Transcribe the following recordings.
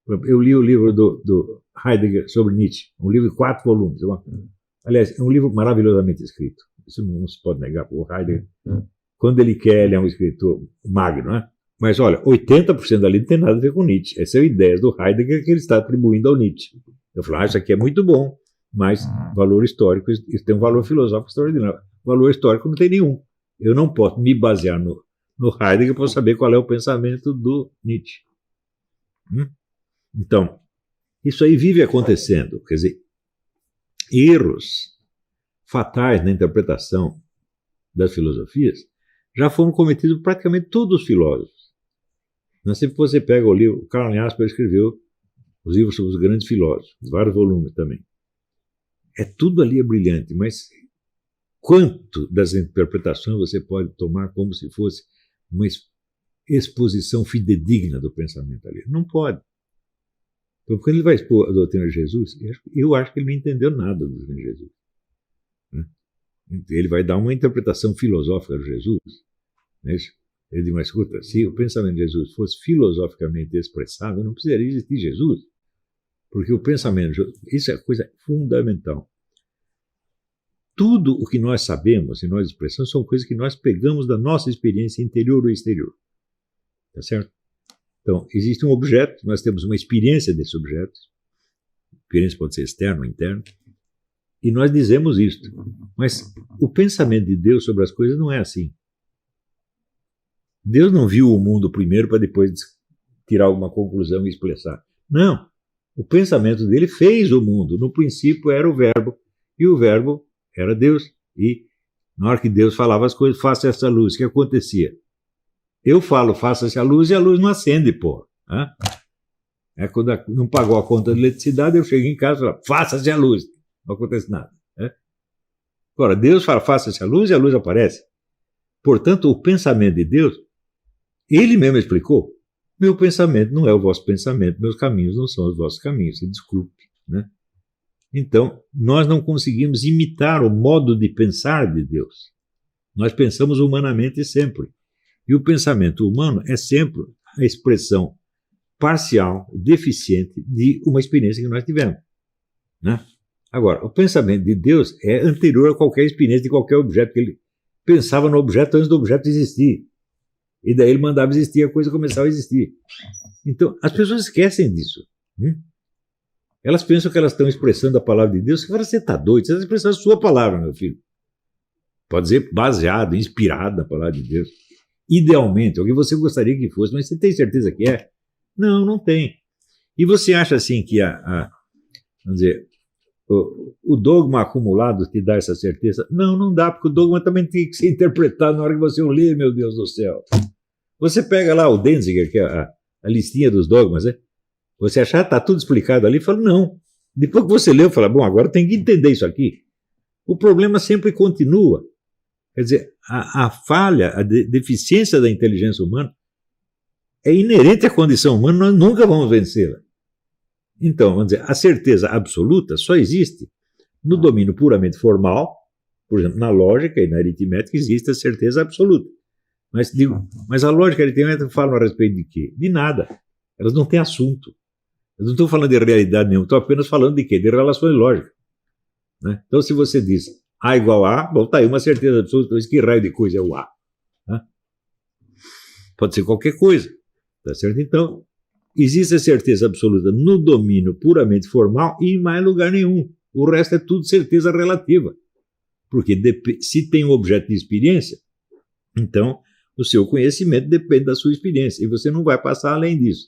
Eu li o livro do Heidegger sobre Nietzsche, um livro de 4 volumes. Aliás, é um livro maravilhosamente escrito. Isso não se pode negar, porque o Heidegger, quando ele quer, ele é um escritor magno, né? Mas olha, 80% dali não tem nada a ver com Nietzsche. Essas são ideias do Heidegger que ele está atribuindo ao Nietzsche. Eu falo, isso aqui é muito bom, mas valor histórico, isso tem um valor filosófico extraordinário. Valor histórico não tem nenhum. Eu não posso me basear no Heidegger para saber qual é o pensamento do Nietzsche. Então, isso aí vive acontecendo. Quer dizer, erros fatais na interpretação das filosofias já foram cometidos por praticamente todos os filósofos. Se você pega o livro, Karl Jaspers escreveu os livros sobre os grandes filósofos, vários volumes também. Tudo ali é brilhante, mas quanto das interpretações você pode tomar como se fosse uma exposição fidedigna do pensamento ali? Não pode. Então, quando ele vai expor a doutrina de Jesus, eu acho que ele não entendeu nada da doutrina de Jesus. Ele vai dar uma interpretação filosófica de Jesus. Ele diz, mas escuta, se o pensamento de Jesus fosse filosoficamente expressável, não precisaria existir Jesus. Porque o pensamento de Jesus, isso é coisa fundamental. Tudo o que nós sabemos e nós expressamos são coisas que nós pegamos da nossa experiência interior ou exterior. Tá certo? Então, existe um objeto, nós temos uma experiência desse objeto, a experiência pode ser externa ou interna, e nós dizemos isto. Mas o pensamento de Deus sobre as coisas não é assim. Deus não viu o mundo primeiro para depois tirar alguma conclusão e expressar. Não. O pensamento dele fez o mundo. No princípio era o verbo, e o verbo era Deus. E na hora que Deus falava as coisas, faça essa luz, o que acontecia? Eu falo, faça-se a luz, e a luz não acende, pô. Quando não pagou a conta de eletricidade, eu chego em casa e falo, faça-se a luz. Não acontece nada. Agora, Deus fala, faça-se a luz, e a luz aparece. Portanto, o pensamento de Deus, ele mesmo explicou, meu pensamento não é o vosso pensamento, meus caminhos não são os vossos caminhos, se desculpe. Então, nós não conseguimos imitar o modo de pensar de Deus. Nós pensamos humanamente sempre. E o pensamento humano é sempre a expressão parcial, deficiente de uma experiência que nós tivemos. Agora, o pensamento de Deus é anterior a qualquer experiência de qualquer objeto, que ele pensava no objeto antes do objeto existir. E daí ele mandava existir, a coisa começava a existir. Então, as pessoas esquecem disso. Elas pensam que elas estão expressando a palavra de Deus. Você está doido, você está expressando a sua palavra, meu filho. Pode ser baseado, inspirado na palavra de Deus. Idealmente, o que você gostaria que fosse, mas você tem certeza que é? Não, não tem. E você acha assim que vamos dizer, o dogma acumulado te dá essa certeza? Não, não dá, porque o dogma também tem que ser interpretado na hora que você o lê, meu Deus do céu. Você pega lá o Denzinger, que é a listinha dos dogmas, você acha que está tudo explicado ali? Fala, não. Depois que você leu, fala, bom, agora tem que entender isso aqui. O problema sempre continua. Quer dizer, a falha, a deficiência da inteligência humana é inerente à condição humana, nós nunca vamos vencê-la. Então, vamos dizer, a certeza absoluta só existe no domínio puramente formal, por exemplo, na lógica e na aritmética existe a certeza absoluta. Mas a lógica e a aritmética falam a respeito de quê? De nada. Elas não têm assunto. Elas não estão falando de realidade nenhuma, estão apenas falando de quê? De relações lógicas. Então, se você diz A igual a, bom, está aí uma certeza absoluta, mas que raio de coisa é o A? Pode ser qualquer coisa, tá certo? Então, existe a certeza absoluta no domínio puramente formal e em mais lugar nenhum. O resto é tudo certeza relativa. Porque se tem um objeto de experiência, então o seu conhecimento depende da sua experiência e você não vai passar além disso.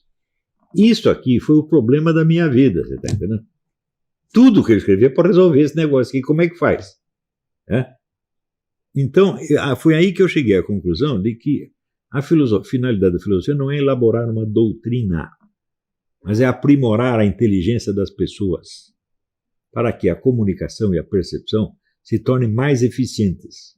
Isso aqui foi o problema da minha vida, você está entendendo? Tudo que eu escrevi é para resolver esse negócio aqui. Como é que faz? Então, foi aí que eu cheguei à conclusão de que a finalidade da filosofia não é elaborar uma doutrina, mas é aprimorar a inteligência das pessoas para que a comunicação e a percepção se tornem mais eficientes.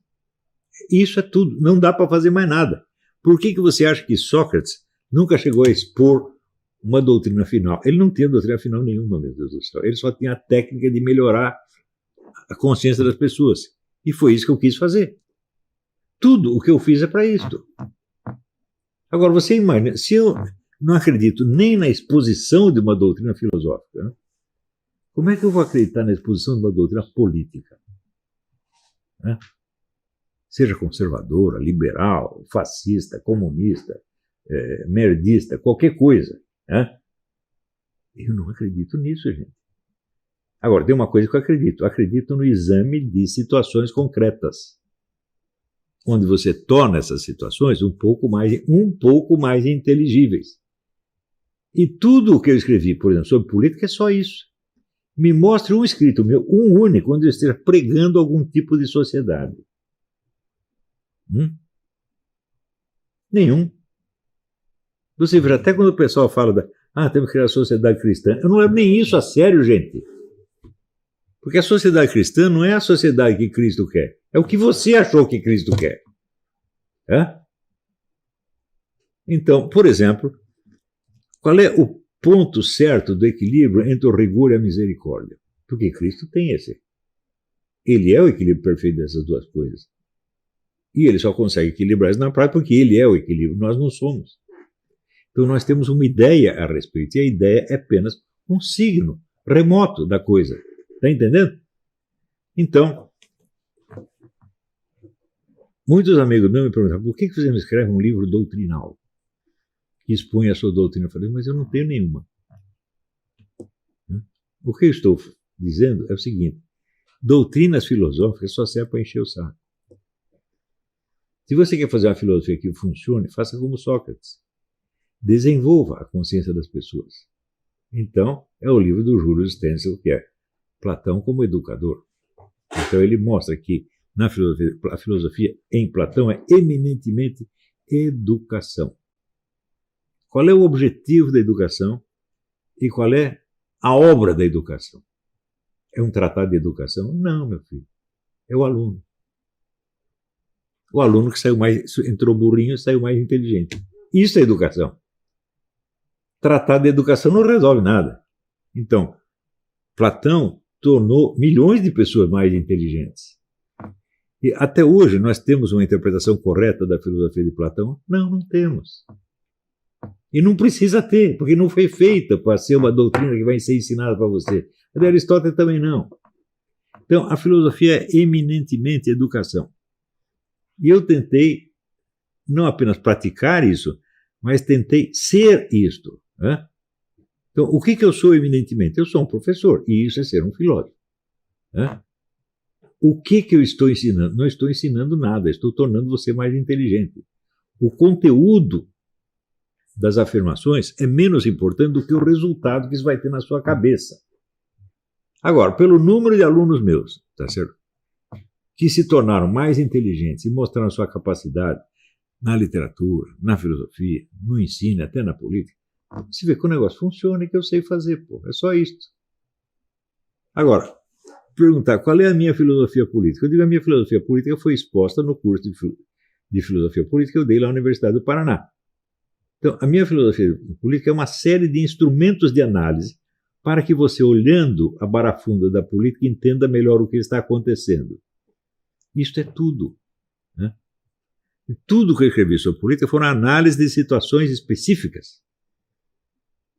Isso é tudo, não dá para fazer mais nada. Por que você acha que Sócrates nunca chegou a expor uma doutrina final? Ele não tinha doutrina final nenhuma, meu Deus do céu. Ele só tinha a técnica de melhorar a consciência das pessoas. E foi isso que eu quis fazer. Tudo o que eu fiz é para isto. Agora, você imagina, se eu não acredito nem na exposição de uma doutrina filosófica, né? Como é que eu vou acreditar na exposição de uma doutrina política? Né? Seja conservadora, liberal, fascista, comunista, merdista, qualquer coisa. Né? Eu não acredito nisso, gente. Agora, tem uma coisa que eu acredito. Eu acredito no exame de situações concretas, onde você torna essas situações um pouco mais inteligíveis. E tudo o que eu escrevi, por exemplo, sobre política é só isso. Me mostre um escrito meu, um único, onde eu esteja pregando algum tipo de sociedade. Nenhum. Você vê, até quando o pessoal fala temos que criar a sociedade cristã, eu não levo nem isso a sério, gente. Porque a sociedade cristã não é a sociedade que Cristo quer. É o que você achou que Cristo quer. Então, por exemplo, qual é o ponto certo do equilíbrio entre o rigor e a misericórdia? Porque Cristo tem esse. Ele é o equilíbrio perfeito dessas duas coisas. E ele só consegue equilibrar isso na prática porque ele é o equilíbrio, nós não somos. Então nós temos uma ideia a respeito, e a ideia é apenas um signo remoto da coisa. Está entendendo? Então, muitos amigos meus me perguntam, por que você não escreve um livro doutrinal que expõe a sua doutrina? Eu falei, mas eu não tenho nenhuma. O que eu estou dizendo é o seguinte, doutrinas filosóficas só servem para encher o saco. Se você quer fazer uma filosofia que funcione, faça como Sócrates. Desenvolva a consciência das pessoas. Então, é o livro do Júlio Stenzel, que é Platão como educador. Então ele mostra que a filosofia em Platão é eminentemente educação. Qual é o objetivo da educação e qual é a obra da educação? É um tratado de educação? Não, meu filho. É o aluno. O aluno que entrou burrinho e saiu mais inteligente. Isso é educação. Tratado de educação não resolve nada. Então, Platão tornou milhões de pessoas mais inteligentes. E até hoje nós temos uma interpretação correta da filosofia de Platão? Não, não temos. E não precisa ter, porque não foi feita para ser uma doutrina que vai ser ensinada para você. A de Aristóteles também não. Então, a filosofia é eminentemente educação. E eu tentei não apenas praticar isso, mas tentei ser isto. Né? Então, o que eu sou eminentemente? Eu sou um professor, e isso é ser um filósofo. Né? O que eu estou ensinando? Não estou ensinando nada, estou tornando você mais inteligente. O conteúdo das afirmações é menos importante do que o resultado que isso vai ter na sua cabeça. Agora, pelo número de alunos meus, tá certo? Que se tornaram mais inteligentes e mostraram sua capacidade na literatura, na filosofia, no ensino, até na política, você vê que o negócio funciona e que eu sei fazer, pô. É só isso. Agora, perguntar qual é a minha filosofia política. Eu digo a minha filosofia política foi exposta no curso de filosofia política que eu dei lá na Universidade do Paraná. Então, a minha filosofia política é uma série de instrumentos de análise para que você, olhando a barafunda da política, entenda melhor o que está acontecendo. Isto é tudo. Né? E tudo que eu escrevi sobre política foram análises de situações específicas.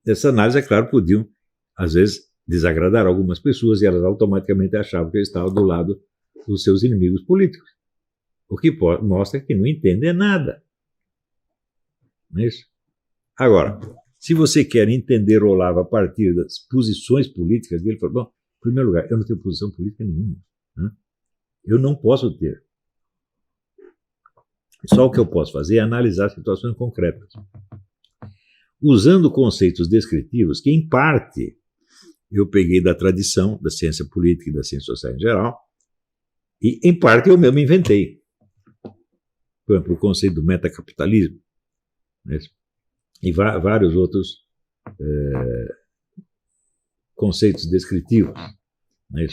Essa análise, é claro, podiam, às vezes, desagradar algumas pessoas e elas automaticamente achavam que eu estava do lado dos seus inimigos políticos. O que mostra que não entendem nada. Não é isso? Agora, se você quer entender o Olavo a partir das posições políticas dele, fala, bom, em primeiro lugar, eu não tenho posição política nenhuma. Né? Eu não posso ter. Só o que eu posso fazer é analisar situações concretas. Usando conceitos descritivos que, em parte, eu peguei da tradição da ciência política e da ciência social em geral, e, em parte, eu mesmo inventei. Por exemplo, o conceito do metacapitalismo, né? E vários outros conceitos descritivos. Né?